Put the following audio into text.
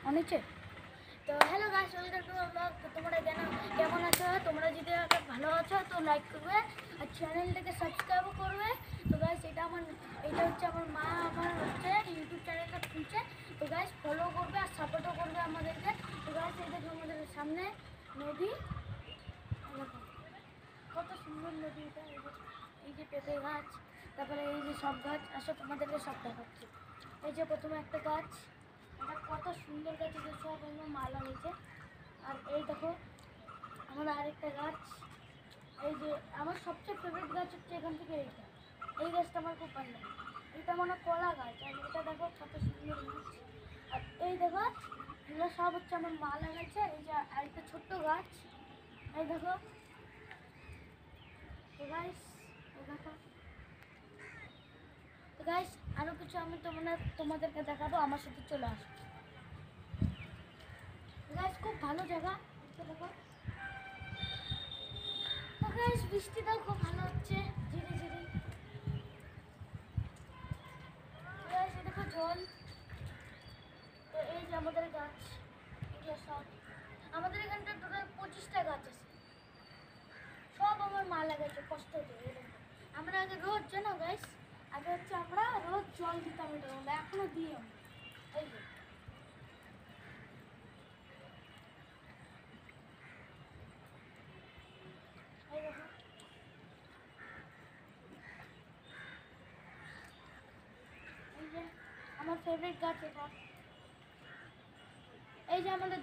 অনিচে তো hello guys, welcome to my blog. তো তোমরা কেমন আছো? তোমরা যদি ভালো আছো তো লাইক করবে আর চ্যানেলটাকে সাবস্ক্রাইবও করবে। তো গাইস এটা হচ্ছে আমার মা আমার হচ্ছে ইউটিউব চ্যানেলটা খুলছে। তো গাইস ফলো করবে আর সাপোর্টও করবে আমাদেরকে। তো গাইস এই দেখো আমাদের সামনে নদী, কত সুন্দর নদী এটা। এই যে পেঁপে গাছ, তারপরে এই যে সব গাছ, আসো তোমাদেরকে সব দেখাচ্ছি। এই যে প্রথমে একটা গাছ, এটা কত সুন্দর গাছ, এটা সব আমার মালা নিচে। আর এই দেখো আমার আরেকটা গাছ, এই যে আমার সবচেয়ে ফেভারিট গাছ হচ্ছে এখান থেকে এইটা। এই গাছটা আমার খুব ভালো লাগে। এটা মানে কলা গাছ, আর এটা দেখো কত সুন্দর গাছ। আর এই দেখো এগুলো সব হচ্ছে আমার মা লাগাচ্ছে। এই যে আরেকটা ছোট্ট গাছ, এই দেখো। তো গাইস দেখো, তো গাইস আরও কিছু আমি তোমাদেরকে দেখাবো, আমার সাথে চলে আসো। গাইস খুব ভালো জায়গা, দেখো। তো গাইস বৃষ্টিটাও খুব ভালো হচ্ছে, ধীরে ধীরে। গাইস দেখো জল। তো এই যে আমাদের গাছ, এগুলো সব আমাদের এখানটা টোটাল 25টা গাছ আছে, সব আমার মা লাগাচ্ছে কষ্ট করে। আমরা আগে রোজ জানো গাইস, আগে হচ্ছে আমরা রোজ জল দিতাম, এটা আমরা এখনো দিই। এই যে এই দেখো, এই যে আমার ফেভারিট গাছ এটা। এই যে আমাদের